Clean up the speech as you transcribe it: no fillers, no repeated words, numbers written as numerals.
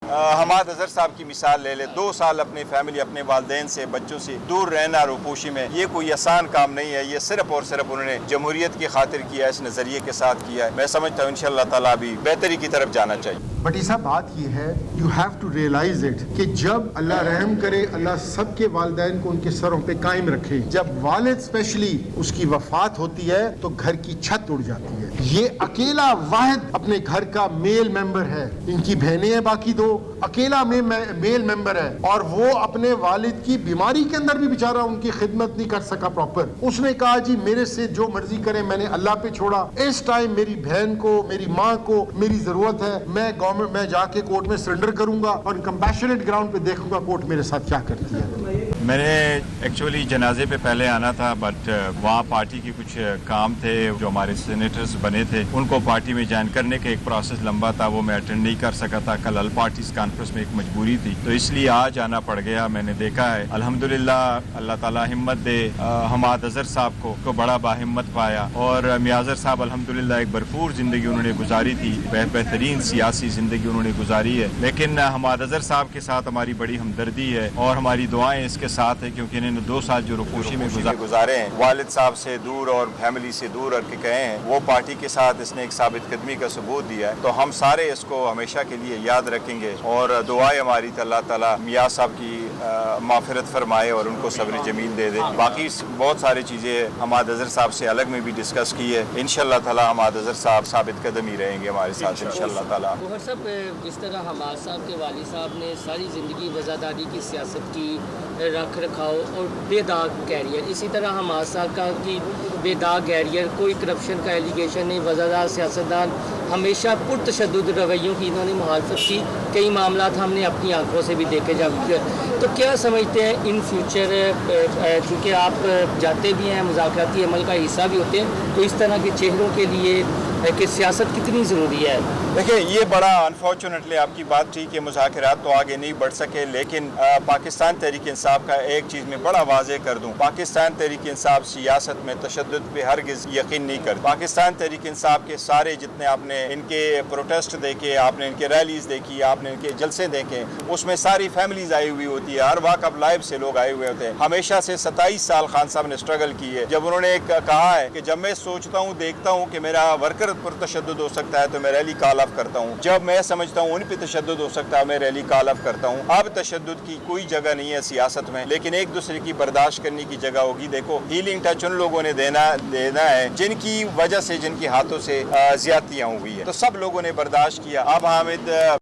حماد اظہر صاحب کی مثال لے لے, 2 سال اپنے فیملی, اپنے والدین سے, بچوں سے دور رہنا روپوشی میں, یہ کوئی آسان کام نہیں ہے. یہ صرف اور صرف انہوں نے جمہوریت کی خاطر کیا ہے, اس نظریے کے ساتھ کیا ہے. میں سمجھتا ہوں انشاءاللہ تعالیٰ بھی بہتری کی طرف جانا چاہیے. بٹ صاحب بات یہ ہے, you have to realise it کہ جب اللہ رحم کرے, اللہ سب کے والدین کو ان کے سروں پہ قائم رکھے, جب والد اسپیشلی اس کی وفات ہوتی ہے تو گھر کی چھت اڑ جاتی ہے. یہ اکیلا واحد اپنے گھر کا میل ممبر ہے, ان کی بہنیں ہیں باقی 2, اکیلا میل ممبر ہے, اور وہ اپنے والد کی بیماری کے اندر بھی بیچارہ ان کی خدمت نہیں کر سکا پراپر. اس نے کہا جی میرے سے جو مرضی کریں, میں نے اللہ پہ چھوڑا, اس ٹائم میری بہن کو, میری ماں کو میری ضرورت ہے, میں جا کے کورٹ میں سرنڈر کروں گا اور کمپیشنیٹ گراؤنڈ پہ دیکھوں گا کورٹ میرے ساتھ کیا کرتی ہے. میں نے ایکچولی جنازے پہ پہلے آنا تھا, بٹ وہاں پارٹی کی کچھ کام تھے, جو ہمارے سینیٹرز بنے تھے ان کو پارٹی میں جوائن کرنے کا ایک پروسیس لمبا تھا, وہ میں اٹینڈ نہیں کر سکا تھا. کل آل پارٹیز کانفرنس میں ایک مجبوری تھی, تو اس لیے آج آنا پڑ گیا. میں نے دیکھا ہے الحمدللہ, اللہ تعالیٰ ہمت دے, حماد اظہر صاحب کو بڑا باہمت پایا, اور میاں اظہر صاحب الحمدللہ ایک بھرپور زندگی انہوں نے گزاری تھی, بہترین سیاسی زندگی انہوں نے گزاری ہے. لیکن حماد اظہر صاحب کے ساتھ ہماری بڑی ہمدردی ہے اور ہماری دعائیں اس کے ساتھ ہیں, کیونکہ انہوں نے 2 سال جو روپوشی میں گزارے ہیں, والد صاحب سے دور اور فیملی سے دور کر کے گئے ہیں, وہ پارٹی کے ساتھ اس نے ایک ثابت قدمی کا ثبوت دیا ہے. تو ہم سارے اس کو ہمیشہ کے لیے یاد رکھیں گے, اور دعائیں ہماری اللہ تعالیٰ میاں صاحب کی مغفرت فرمائے اور ان کو صبر جمیل دے دے. باقی بہت ساری چیزیں حماد اظہر صاحب سے الگ میں بھی ڈسکس کی ہے. انشاءاللہ تعالیٰ حماد اظہر صاحب ثابت قدم ہی رہیں گے ہمارے ساتھ انشاءاللہ تعالیٰ. گوہر صاحب, جس طرح حماد صاحب کے والد صاحب نے ساری زندگی وزاداری کی سیاست کی, رکھ رکھاؤ اور بے داغ کیریئر, اسی طرح حماد صاحب کا کی بے داغ کیریئر, کوئی کرپشن کا ایلیگیشن نہیں, وزادار سیاستدان, ہمیشہ پرتشدد رویوں کی انہوں نے مخالفت کی. کئی معاملات ہم نے اپنی آنکھوں سے بھی دیکھے جب. تو کیا سمجھتے ہیں ان فیوچر, چونکہ آپ جاتے بھی ہیں, مذاکراتی عمل کا حصہ بھی ہوتے ہیں, تو اس طرح کے چہروں کے لیے کہ سیاست کتنی ضروری ہے؟ دیکھیں, یہ بڑا انفارچونیٹلی آپ کی بات ٹھیک ہے, مذاکرات تو آگے نہیں بڑھ سکے, لیکن پاکستان تحریک انصاف کا ایک چیز میں بڑا واضح کر دوں, پاکستان تحریک انصاف سیاست میں تشدد پہ ہرگز یقین نہیں کرتا. پاکستان تحریک انصاف کے سارے جتنے آپ نے ان کے پروٹیسٹ دیکھے, آپ نے ان کے ریلیز دیکھی, آپ نے ان کے جلسے دیکھے, اس میں ساری فیملیز آئی ہوئی ہوتی ہے, ہر واقع آف لائف سے لوگ آئے ہوئے ہوتے ہیں. ہمیشہ سے 27 سال خان صاحب نے اسٹرگل کی ہے. جب انہوں نے کہا ہے کہ جب میں سوچتا ہوں, دیکھتا ہوں کہ میرا ورکر پر تشدد ہو سکتا ہے تو میں ریلی کال آف کرتا ہوں, جب میں سمجھتا ہوں ان پہ تشدد ہو سکتا ہے میں ریلی کال آف کرتا ہوں. اب تشدد کی کوئی جگہ نہیں ہے سیاست میں, لیکن ایک دوسرے کی برداشت کرنے کی جگہ ہوگی. دیکھو, ہیلنگ ٹچ ان لوگوں نے دینا ہے جن کی وجہ سے, جن کے ہاتھوں سے زیادتیاں ہوئی ہیں, تو سب لوگوں نے برداشت کیا. اب حامد